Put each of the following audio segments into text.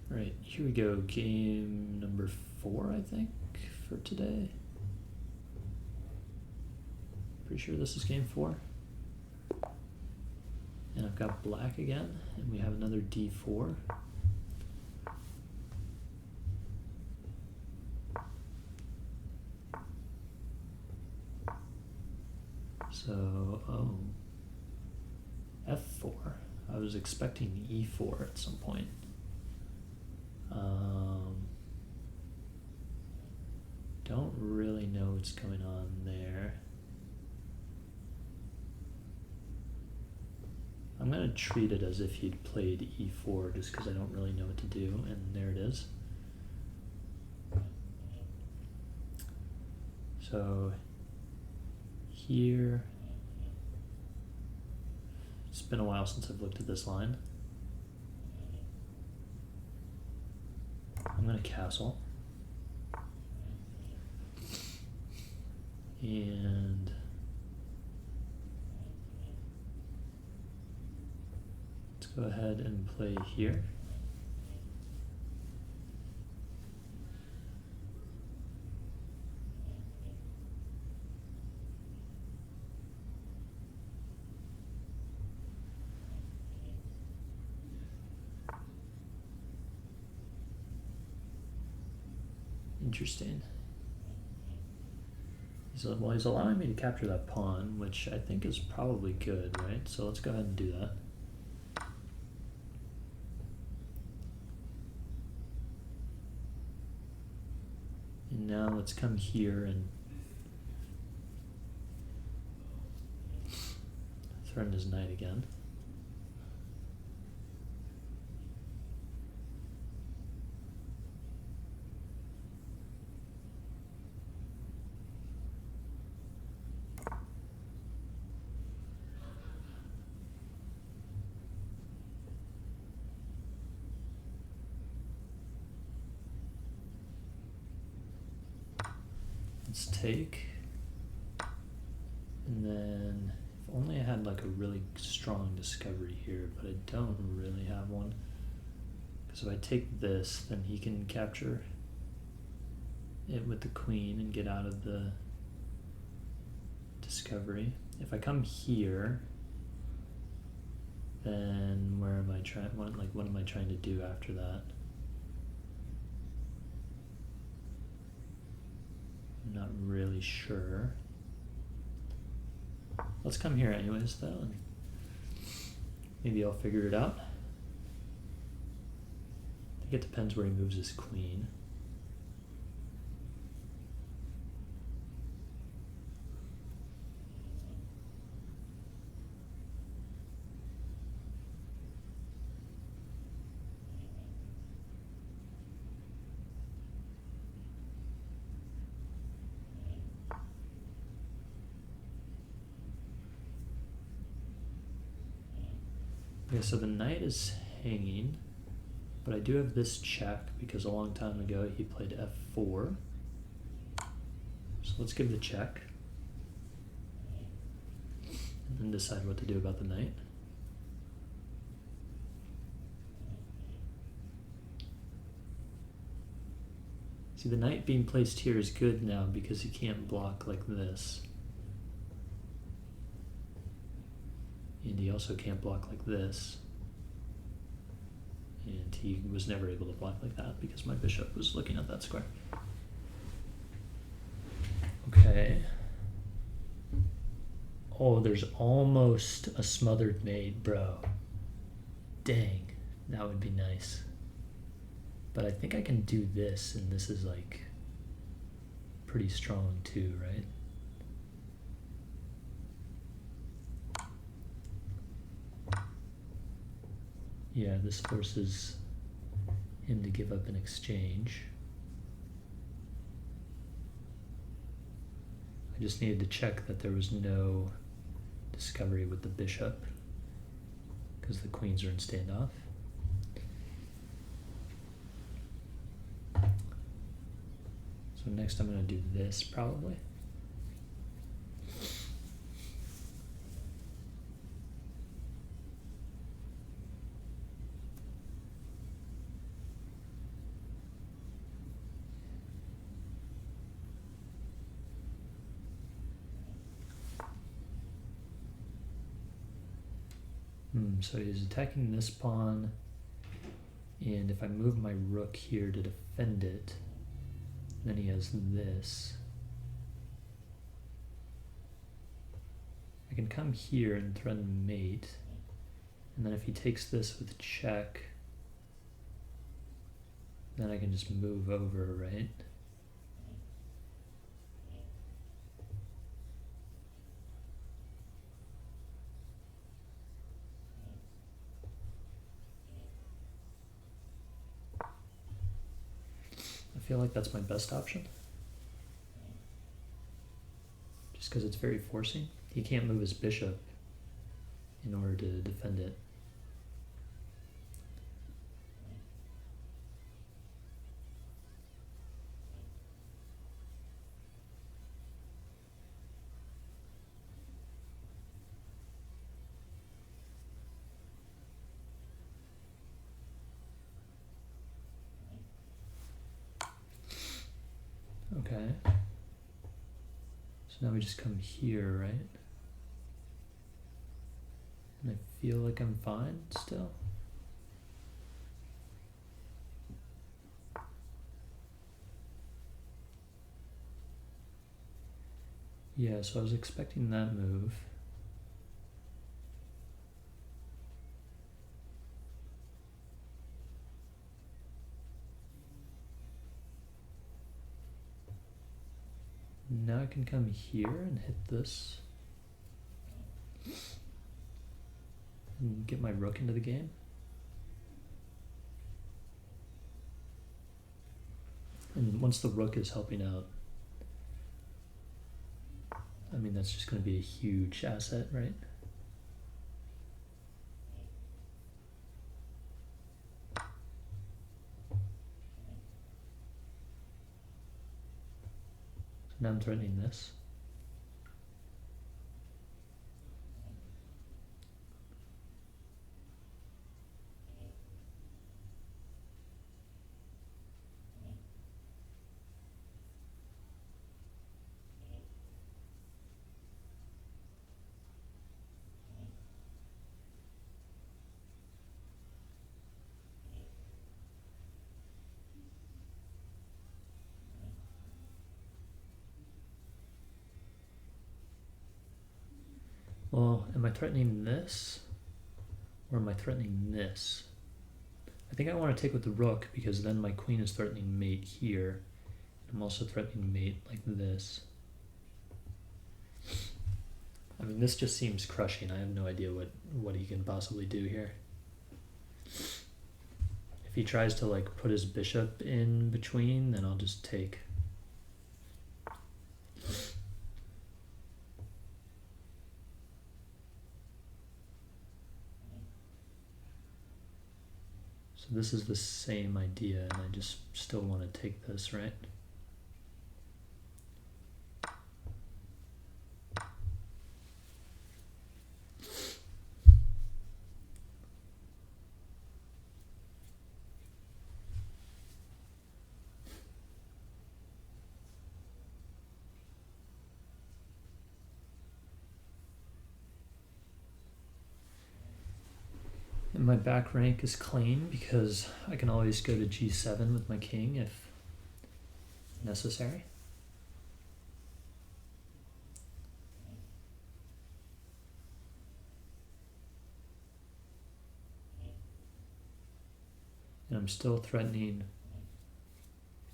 Right, here we go, game number 4, I think, for today. Pretty sure this is game 4. And I've got black again, and we have another d4. So, oh, f4. I was expecting e4 at some point. Don't really know what's going on there. I'm going to treat it as if he'd played e4 just because I don't really know what to do, and there it is. So here, it's been a while since I've looked at this line. I'm going to castle. And let's go ahead and play here. Interesting. Well, he's allowing me to capture that pawn, which I think is probably good, right? So let's go ahead and do that. And now let's come here and threaten his knight again. Let's take, and then if only I had like a really strong discovery here, but I don't really have one. Because if I take this, then he can capture it with the queen and get out of the discovery. If I come here, then where am I trying? What am I trying to do after that? I'm not really sure. Let's come here anyways, though, and maybe I'll figure it out. I think it depends where he moves his queen. Okay, so the knight is hanging, but I do have this check because a long time ago he played f4. So let's give the check and then decide what to do about the knight. See, the knight being placed here is good now because he can't block like this. And he also can't block like this. And he was never able to block like that because my bishop was looking at that square. Okay. Oh, there's almost a smothered mate, bro. Dang, that would be nice. But I think I can do this, and this is like pretty strong too, right? Yeah, this forces him to give up an exchange. I just needed to check that there was no discovery with the bishop because the queens are in standoff. So next I'm going to do this probably. So he's attacking this pawn, and if I move my rook here to defend it, then he has this. I can come here and threaten mate, and then if he takes this with check, then I can just move over, right? I feel like that's my best option. Just because it's very forcing. He can't move his bishop in order to defend it. Okay. So now we just come here, right? And I feel like I'm fine still. Yeah, so I was expecting that move. Now I can come here and hit this. And get my rook into the game. And once the rook is helping out, I mean, that's just going to be a huge asset, right? So now I'm threatening this. Well, am I threatening this? Or am I threatening this? I think I want to take with the rook because then my queen is threatening mate here. I'm also threatening mate like this. I mean, this just seems crushing. I have no idea what he can possibly do here. If he tries to like put his bishop in between, then I'll just take. So this is the same idea, and I just still want to take this, right? And my back rank is clean because I can always go to g7 with my king if necessary. And I'm still threatening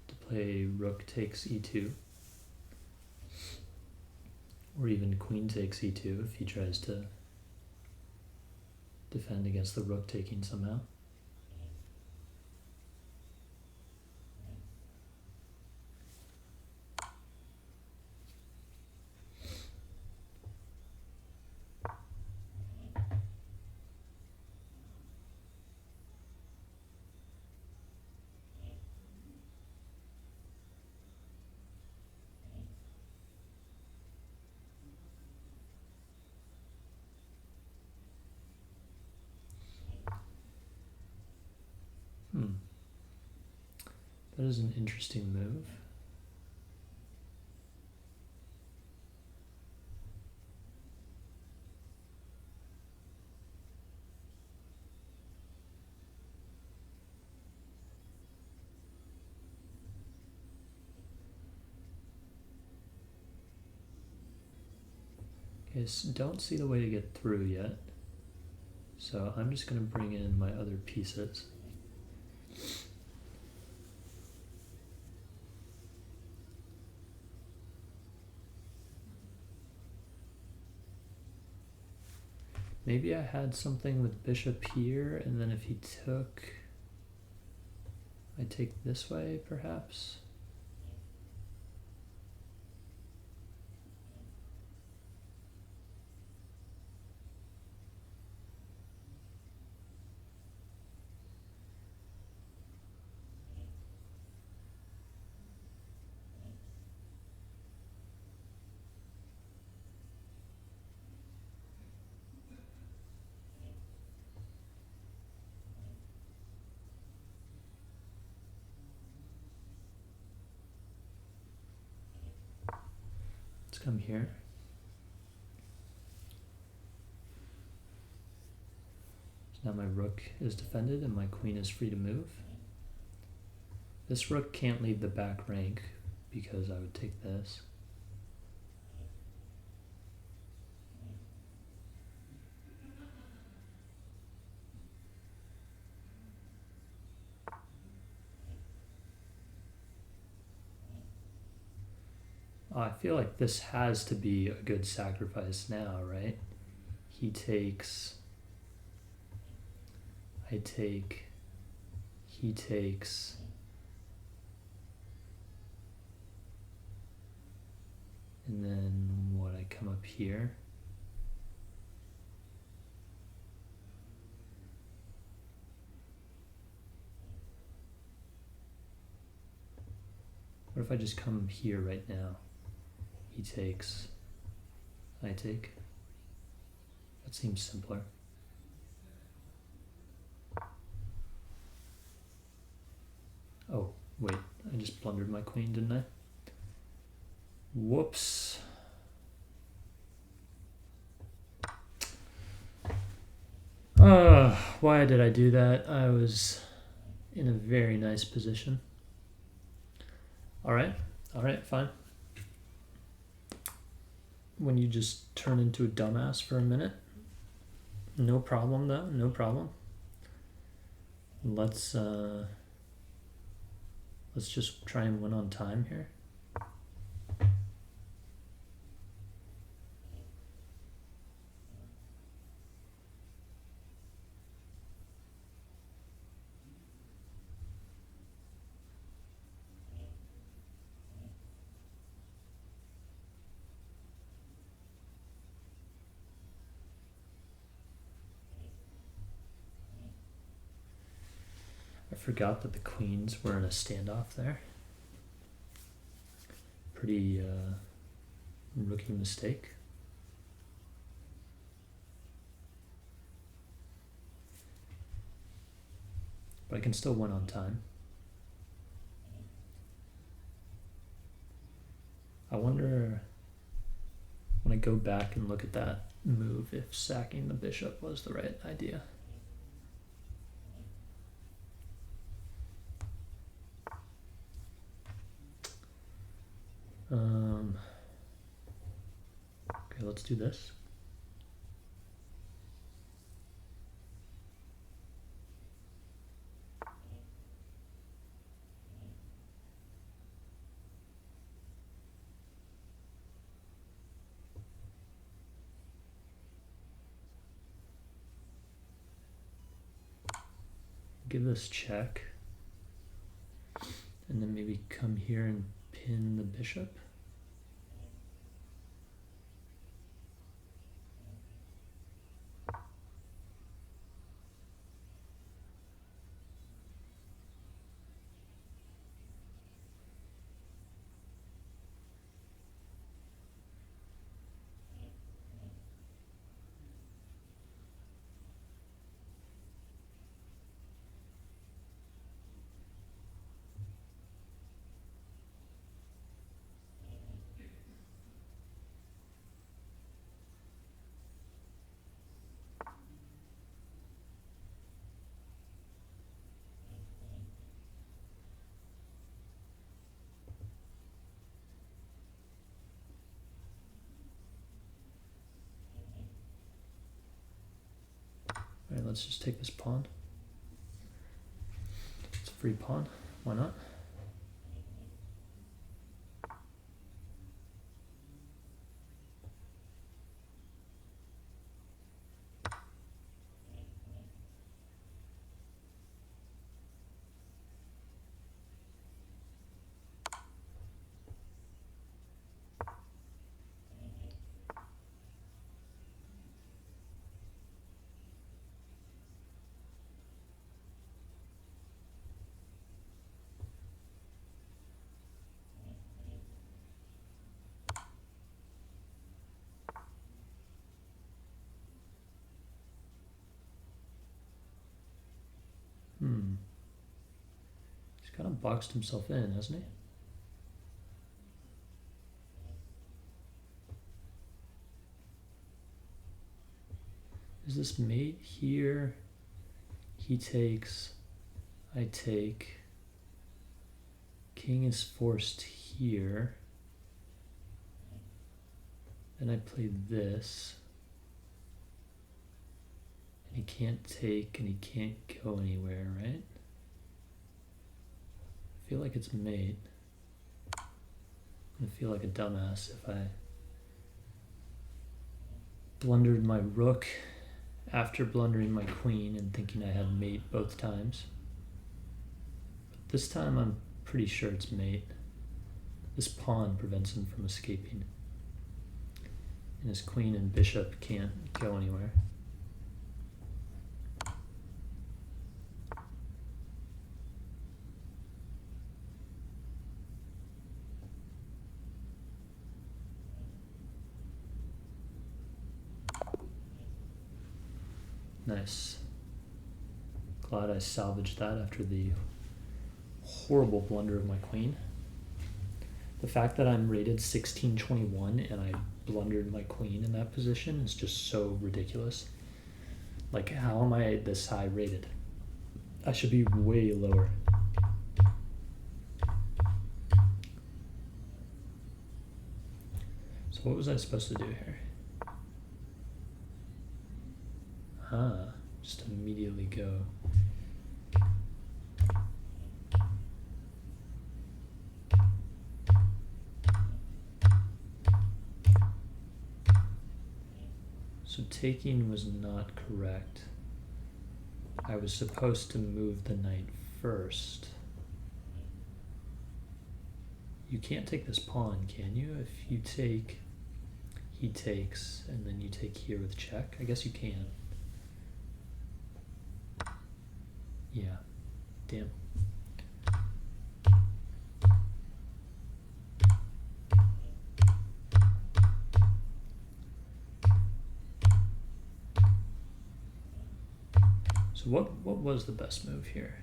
to play rook takes e2. Or even queen takes e2 if he tries to defend against the rook taking somehow. That is an interesting move. Okay, so don't see the way to get through yet. So I'm just going to bring in my other pieces. Maybe I had something with bishop here, and then if he took, I take this way, perhaps? Let's come here. So now my rook is defended and my queen is free to move. This rook can't leave the back rank because I would take this. I feel like this has to be a good sacrifice now, right? He takes, I take, he takes, and then what, I come up here. What if I just come here right now? He takes, I take. That seems simpler. Oh, wait, I just plundered my queen, didn't I? Whoops. Why did I do that? I was in a very nice position. All right, fine. When you just turn into a dumbass for a minute. No problem though, no problem. Let's just try and win on time here. I forgot that the queens were in a standoff there. Pretty rookie mistake. But I can still win on time. I wonder, when I go back and look at that move, if sacking the bishop was the right idea. Okay, let's do this. Give this check, and then maybe come here and pin the bishop. let's just take this pawn. It's a free pawn. Why not? He's kind of boxed himself in, hasn't he? Is this mate here? He takes, I take. King is forced here. Then I play this. And he can't take and he can't go anywhere, right? I feel like it's mate. I'm gonna feel like a dumbass if I blundered my rook after blundering my queen and thinking I had mate both times. But this time I'm pretty sure it's mate. This pawn prevents him from escaping. And his queen and bishop can't go anywhere. Nice. Glad I salvaged that after the horrible blunder of my queen. The fact that I'm rated 1621 and I blundered my queen in that position is just so ridiculous. Like, how am I this high rated? I should be way lower. So what was I supposed to do here? Just immediately go. So taking was not correct. I was supposed to move the knight first. You can't take this pawn, can you? If you take, he takes, and then you take here with check. I guess you can. Yeah, damn. So what was the best move here?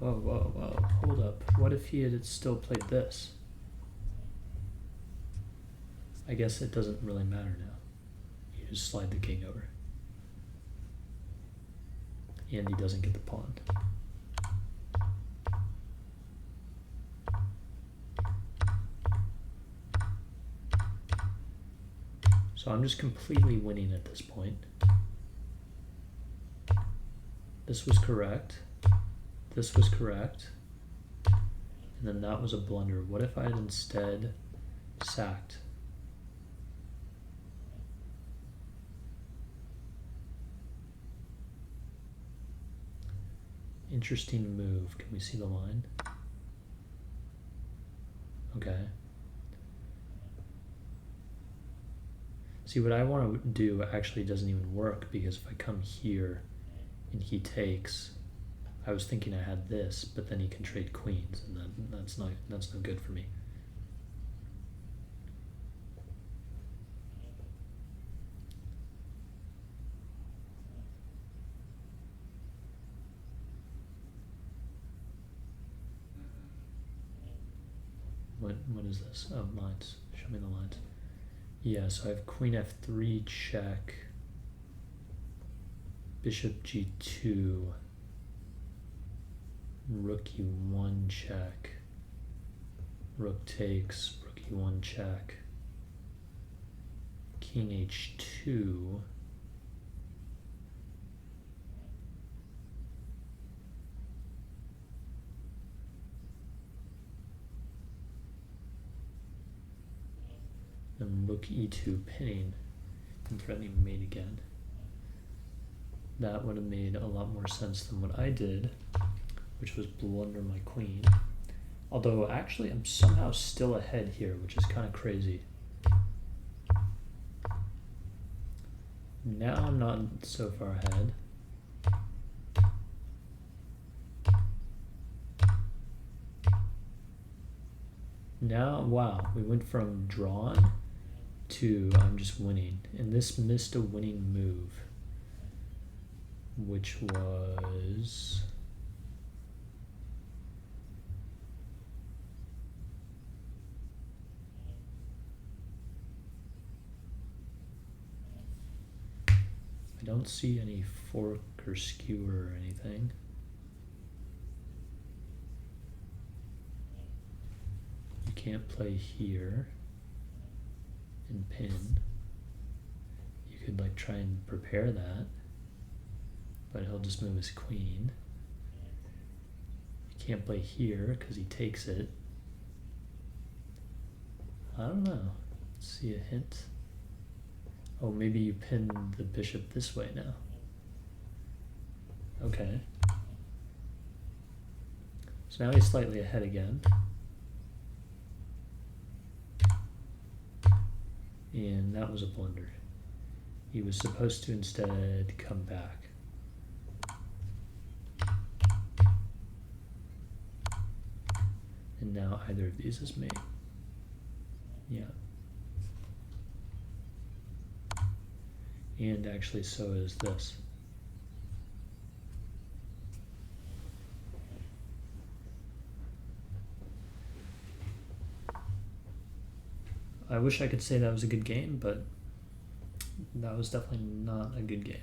Whoa, hold up. What if he had still played this? I guess it doesn't really matter now. You just slide the king over. And he doesn't get the pawn. So I'm just completely winning at this point. This was correct. This was correct. And then that was a blunder. What if I had instead sacked? Interesting move. Can we see the line? Okay. See, what I want to do actually doesn't even work, because if I come here and he takes, I was thinking I had this, but then he can trade queens, and that's no good for me. What is this? Oh, lines. Show me the lines. Yeah, so I have queen f3 check, bishop g2, rook e1 check, rook takes, rook e1 check, king h2. And rook e2 pinning and threatening mate again. That would have made a lot more sense than what I did, which was blunder my queen. Although actually I'm somehow still ahead here, which is kind of crazy. Now I'm not so far ahead. Now, wow, we went from drawn to I'm just winning. And this missed a winning move, which was... I don't see any fork or skewer or anything. You can't play here and pin. You could like try and prepare that, but he'll just move his queen. You can't play here because he takes it. I don't know. Let's see a hint. Oh, maybe you pin the bishop this way now. Okay. So now he's slightly ahead again. And that was a blunder. He was supposed to instead come back. And now either of these is mate. Yeah. And actually so is this. I wish I could say that was a good game, but that was definitely not a good game.